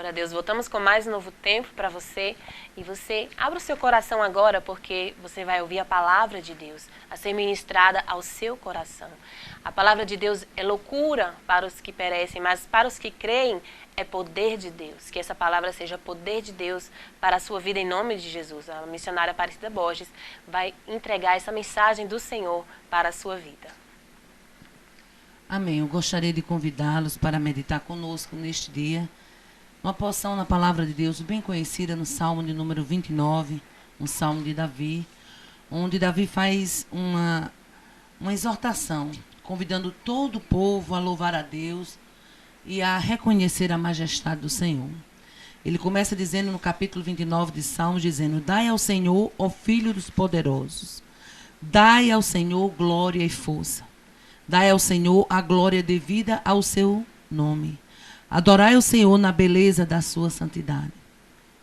Glória a Deus. Voltamos com mais um novo tempo para você. E você abra o seu coração agora, porque você vai ouvir a palavra de Deus a ser ministrada ao seu coração. A palavra de Deus é loucura para os que perecem, mas para os que creem é poder de Deus. Que essa palavra seja poder de Deus para a sua vida em nome de Jesus. A missionária Aparecida Borges vai entregar essa mensagem do Senhor para a sua vida. Amém. Eu gostaria de convidá-los para meditar conosco neste dia uma porção na palavra de Deus bem conhecida no Salmo de número 29, um Salmo de Davi, onde Davi faz uma exortação, convidando todo o povo a louvar a Deus e a reconhecer a majestade do Senhor. Ele começa dizendo no capítulo 29 de Salmos, dizendo: dai ao Senhor, ó Filho dos poderosos, dai ao Senhor glória e força, dai ao Senhor a glória devida ao seu nome. Adorai o Senhor na beleza da sua santidade.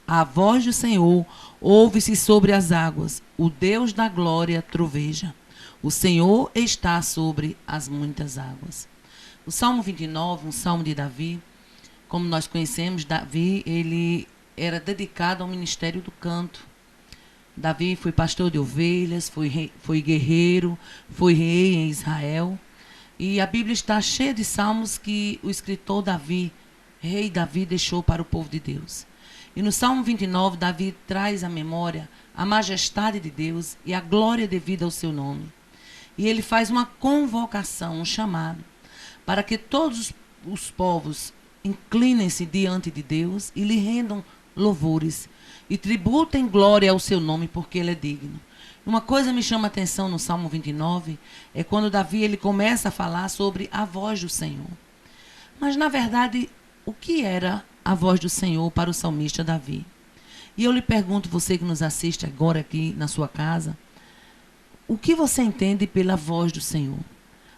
A voz do Senhor ouve-se sobre as águas. O Deus da glória troveja. O Senhor está sobre as muitas águas. O Salmo 29, um salmo de Davi, como nós conhecemos, Davi, ele era dedicado ao ministério do canto. Davi foi pastor de ovelhas, foi guerreiro, foi rei em Israel. E a Bíblia está cheia de salmos que o escritor Davi, rei Davi, deixou para o povo de Deus. E no Salmo 29, Davi traz à memória a majestade de Deus e a glória devida ao seu nome. E ele faz uma convocação, um chamado, para que todos os povos inclinem-se diante de Deus e lhe rendam louvores e tributem glória ao seu nome, porque ele é digno. Uma coisa me chama a atenção no Salmo 29, é quando Davi ele começa a falar sobre a voz do Senhor. Mas, na verdade, o que era a voz do Senhor para o salmista Davi? E eu lhe pergunto, você que nos assiste agora aqui na sua casa, o que você entende pela voz do Senhor?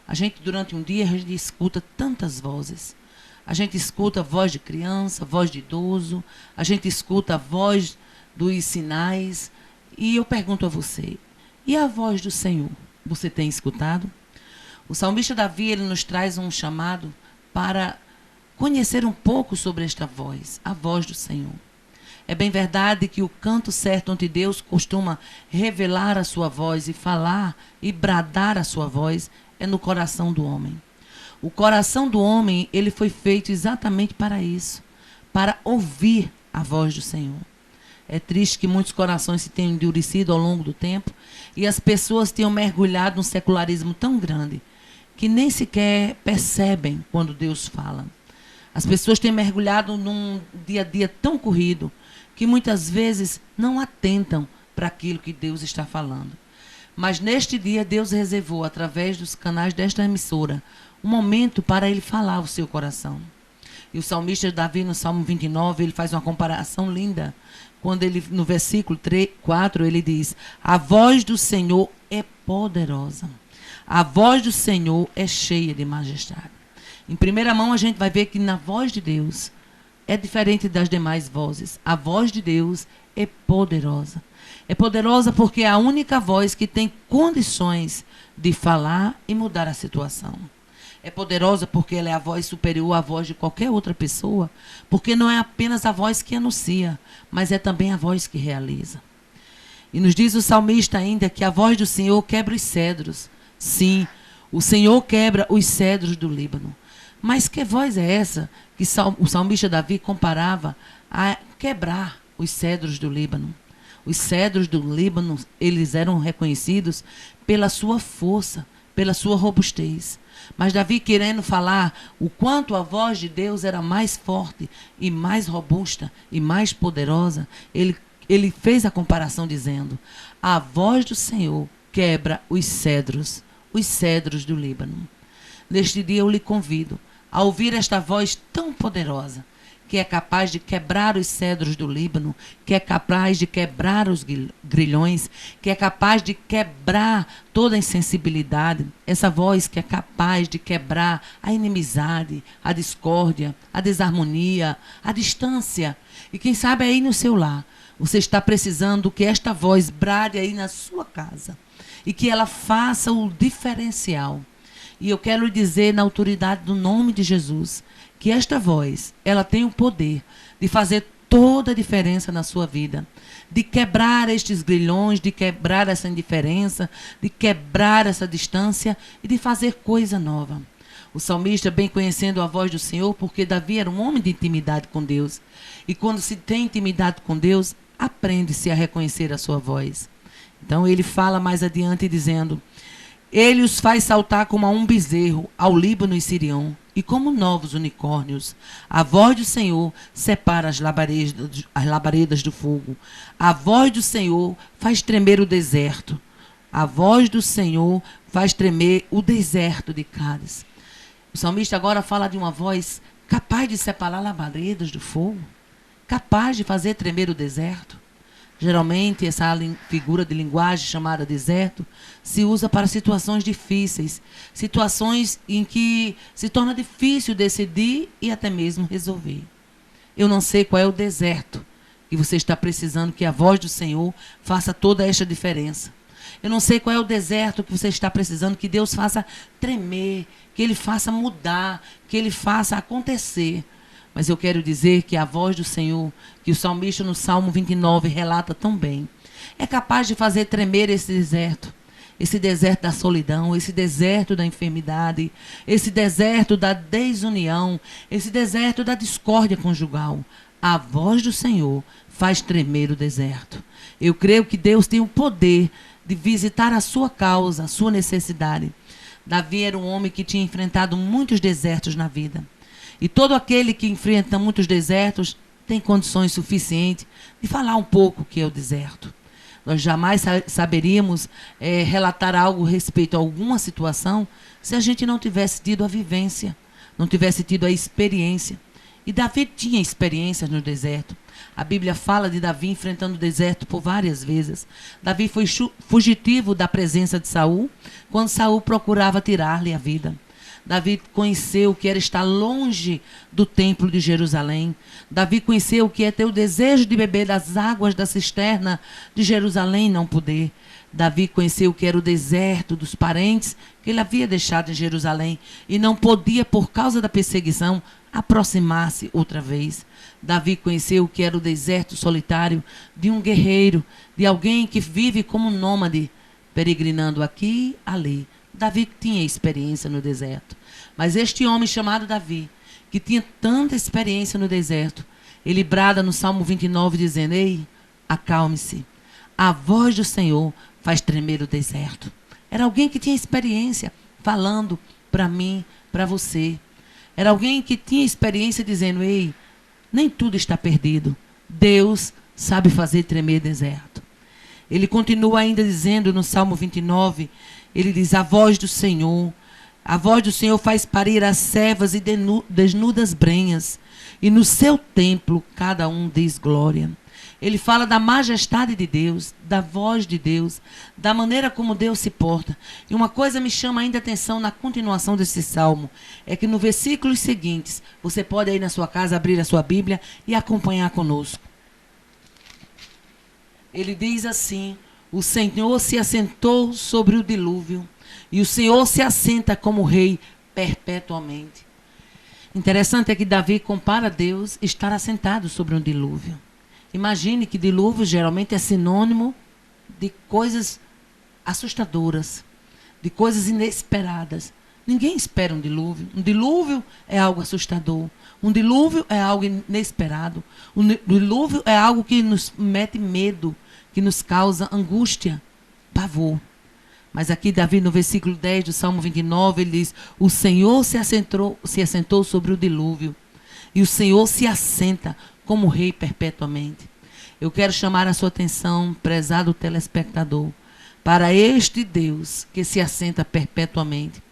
A gente, durante um dia, a gente escuta tantas vozes. A gente escuta a voz de criança, voz de idoso, a gente escuta a voz dos sinais. E eu pergunto a você, e a voz do Senhor? Você tem escutado? O salmista Davi, ele nos traz um chamado para conhecer um pouco sobre esta voz, a voz do Senhor. É bem verdade que o canto certo onde Deus costuma revelar a sua voz e falar e bradar a sua voz é no coração do homem. O coração do homem, ele foi feito exatamente para isso, para ouvir a voz do Senhor. É triste que muitos corações se tenham endurecido ao longo do tempo e as pessoas tenham mergulhado num secularismo tão grande que nem sequer percebem quando Deus fala. As pessoas têm mergulhado num dia a dia tão corrido que muitas vezes não atentam para aquilo que Deus está falando. Mas neste dia Deus reservou, através dos canais desta emissora, um momento para ele falar ao seu coração. E o salmista Davi, no Salmo 29, ele faz uma comparação linda. Quando ele, no versículo 4, ele diz: a voz do Senhor é poderosa. A voz do Senhor é cheia de majestade. Em primeira mão, a gente vai ver que na voz de Deus é diferente das demais vozes. A voz de Deus é poderosa. É poderosa porque é a única voz que tem condições de falar e mudar a situação. É poderosa porque ela é a voz superior à voz de qualquer outra pessoa, porque não é apenas a voz que anuncia, mas é também a voz que realiza. E nos diz o salmista ainda que a voz do Senhor quebra os cedros. Sim, o Senhor quebra os cedros do Líbano. Mas que voz é essa que o salmista Davi comparava a quebrar os cedros do Líbano? Os cedros do Líbano, eles eram reconhecidos pela sua força, pela sua robustez. Mas Davi, querendo falar o quanto a voz de Deus era mais forte e mais robusta e mais poderosa, ele fez a comparação dizendo: a voz do Senhor quebra os cedros do Líbano. Neste dia eu lhe convido a ouvir esta voz tão poderosa, que é capaz de quebrar os cedros do Líbano, que é capaz de quebrar os grilhões, que é capaz de quebrar toda a insensibilidade. Essa voz que é capaz de quebrar a inimizade, a discórdia, a desarmonia, a distância. E quem sabe aí no seu lar, você está precisando que esta voz brade aí na sua casa e que ela faça o diferencial. E eu quero lhe dizer, na autoridade do nome de Jesus, que esta voz, ela tem o poder de fazer toda a diferença na sua vida, de quebrar estes grilhões, de quebrar essa indiferença, de quebrar essa distância e de fazer coisa nova. O salmista, bem conhecendo a voz do Senhor, porque Davi era um homem de intimidade com Deus. E quando se tem intimidade com Deus, aprende-se a reconhecer a sua voz. Então ele fala mais adiante dizendo: ele os faz saltar como a um bezerro ao Líbano e Sirião, e como novos unicórnios. A voz do Senhor separa as labaredas do fogo. A voz do Senhor faz tremer o deserto. A voz do Senhor faz tremer o deserto de Cádiz. O salmista agora fala de uma voz capaz de separar labaredas do fogo, capaz de fazer tremer o deserto. Geralmente, essa figura de linguagem chamada deserto se usa para situações difíceis, situações em que se torna difícil decidir e até mesmo resolver. Eu não sei qual é o deserto que você está precisando que a voz do Senhor faça toda esta diferença. Eu não sei qual é o deserto que você está precisando que Deus faça tremer, que Ele faça mudar, que Ele faça acontecer. Mas eu quero dizer que a voz do Senhor, que o salmista no Salmo 29 relata tão bem, é capaz de fazer tremer esse deserto da solidão, esse deserto da enfermidade, esse deserto da desunião, esse deserto da discórdia conjugal. A voz do Senhor faz tremer o deserto. Eu creio que Deus tem o poder de visitar a sua causa, a sua necessidade. Davi era um homem que tinha enfrentado muitos desertos na vida. E todo aquele que enfrenta muitos desertos tem condições suficientes de falar um pouco o que é o deserto. Nós jamais saberíamos relatar algo a respeito a alguma situação se a gente não tivesse tido a vivência, não tivesse tido a experiência. E Davi tinha experiências no deserto. A Bíblia fala de Davi enfrentando o deserto por várias vezes. Davi foi fugitivo da presença de Saul, quando Saul procurava tirar-lhe a vida. Davi conheceu o que era estar longe do templo de Jerusalém. Davi conheceu o que é ter o desejo de beber das águas da cisterna de Jerusalém e não poder. Davi conheceu o que era o deserto dos parentes que ele havia deixado em Jerusalém e não podia, por causa da perseguição, aproximar-se outra vez. Davi conheceu o que era o deserto solitário de um guerreiro, de alguém que vive como nômade, peregrinando aqui e ali. Davi tinha experiência no deserto. Mas este homem chamado Davi, que tinha tanta experiência no deserto, ele brada no Salmo 29 dizendo: ei, acalme-se. A voz do Senhor faz tremer o deserto. Era alguém que tinha experiência falando para mim, para você. Era alguém que tinha experiência dizendo: ei, nem tudo está perdido. Deus sabe fazer tremer deserto. Ele continua ainda dizendo no Salmo 29, ele diz: a voz do Senhor faz parir as servas e desnudas brenhas, e no seu templo cada um diz glória. Ele fala da majestade de Deus, da voz de Deus, da maneira como Deus se porta. E uma coisa me chama ainda a atenção na continuação desse salmo, é que no versículos seguintes, você pode aí na sua casa abrir a sua Bíblia e acompanhar conosco. Ele diz assim: o Senhor se assentou sobre o dilúvio, e o Senhor se assenta como rei perpetuamente. Interessante é que Davi compara Deus estar assentado sobre um dilúvio. Imagine que dilúvio geralmente é sinônimo de coisas assustadoras, de coisas inesperadas. Ninguém espera um dilúvio. Um dilúvio é algo assustador. Um dilúvio é algo inesperado. Um dilúvio é algo que nos mete medo, que nos causa angústia, pavor. Mas aqui Davi, no versículo 10 do Salmo 29, ele diz: o Senhor se assentou sobre o dilúvio, e o Senhor se assenta como rei perpetuamente. Eu quero chamar a sua atenção, prezado telespectador, para este Deus que se assenta perpetuamente.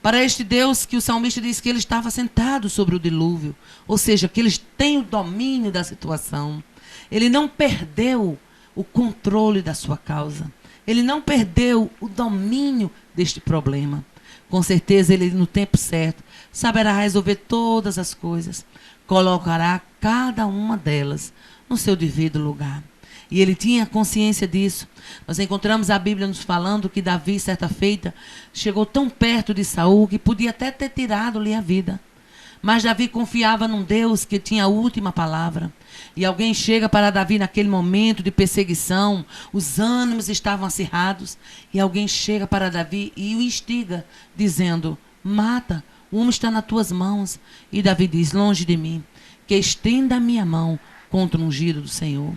Para este Deus que o salmista diz que ele estava sentado sobre o dilúvio, ou seja, que ele tem o domínio da situação. Ele não perdeu o controle da sua causa. Ele não perdeu o domínio deste problema. Com certeza ele, no tempo certo, saberá resolver todas as coisas. Colocará cada uma delas no seu devido lugar. E ele tinha consciência disso. Nós encontramos a Bíblia nos falando que Davi, certa feita, chegou tão perto de Saul que podia até ter tirado-lhe a vida. Mas Davi confiava num Deus que tinha a última palavra. E alguém chega para Davi naquele momento de perseguição, os ânimos estavam acirrados, e alguém chega para Davi e o instiga, dizendo: mata, o homem está nas tuas mãos. E Davi diz: longe de mim, que estenda a minha mão contra o ungido do Senhor.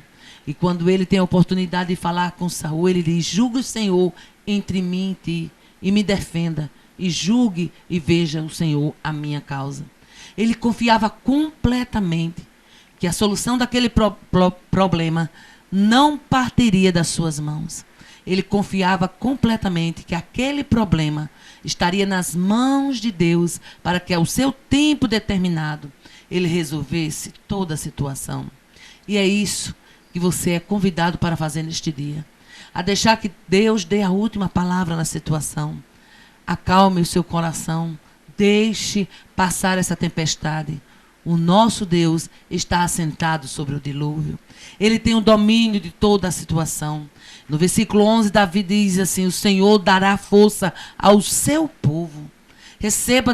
E quando ele tem a oportunidade de falar com Saul, ele diz: julgue o Senhor entre mim e ti, e me defenda, e julgue e veja o Senhor a minha causa. Ele confiava completamente que a solução daquele problema não partiria das suas mãos. Ele confiava completamente que aquele problema estaria nas mãos de Deus para que, ao seu tempo determinado, ele resolvesse toda a situação. E é isso que você é convidado para fazer neste dia. A deixar que Deus dê a última palavra na situação. Acalme o seu coração. Deixe passar essa tempestade. O nosso Deus está assentado sobre o dilúvio. Ele tem o domínio de toda a situação. No versículo 11, Davi diz assim: o Senhor dará força ao seu povo. Receba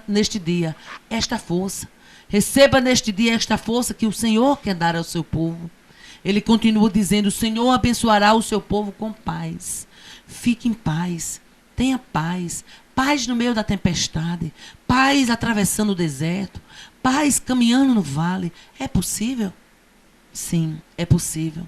neste dia esta força. Receba neste dia esta força que o Senhor quer dar ao seu povo. Ele continua dizendo: o Senhor abençoará o seu povo com paz. Fique em paz. Tenha paz. Paz no meio da tempestade. Paz atravessando o deserto. Paz caminhando no vale. É possível? Sim, é possível.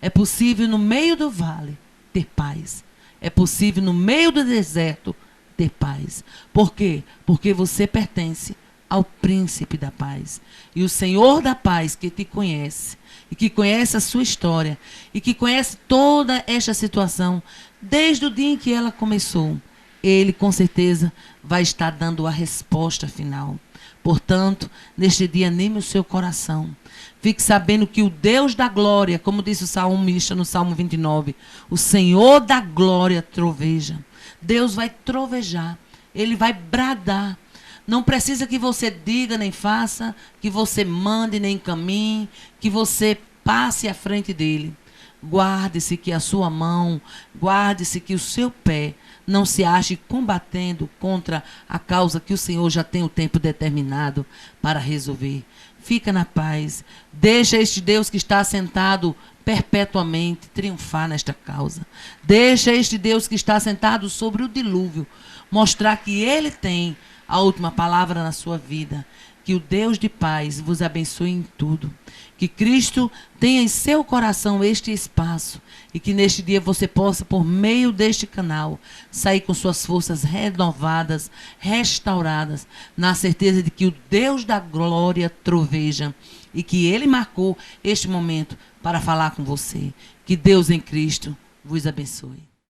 É possível no meio do vale ter paz. É possível no meio do deserto ter paz. Por quê? Porque você pertence ao príncipe da paz. E o Senhor da paz, que te conhece, e que conhece a sua história, e que conhece toda esta situação, desde o dia em que ela começou, ele com certeza vai estar dando a resposta final. Portanto, neste dia, anime o seu coração. Fique sabendo que o Deus da glória, como disse o salmista no Salmo 29, o Senhor da glória troveja. Deus vai trovejar, ele vai bradar. Não precisa que você diga nem faça, que você mande nem caminhe, que você passe à frente dele. Guarde-se que a sua mão, guarde-se que o seu pé não se ache combatendo contra a causa que o Senhor já tem o tempo determinado para resolver. Fica na paz. Deixa este Deus que está sentado perpetuamente triunfar nesta causa. Deixa este Deus que está sentado sobre o dilúvio mostrar que ele tem a última palavra na sua vida. Que o Deus de paz vos abençoe em tudo. Que Cristo tenha em seu coração este espaço. E que neste dia você possa, por meio deste canal, sair com suas forças renovadas, restauradas, na certeza de que o Deus da glória troveja. E que ele marcou este momento para falar com você. Que Deus em Cristo vos abençoe.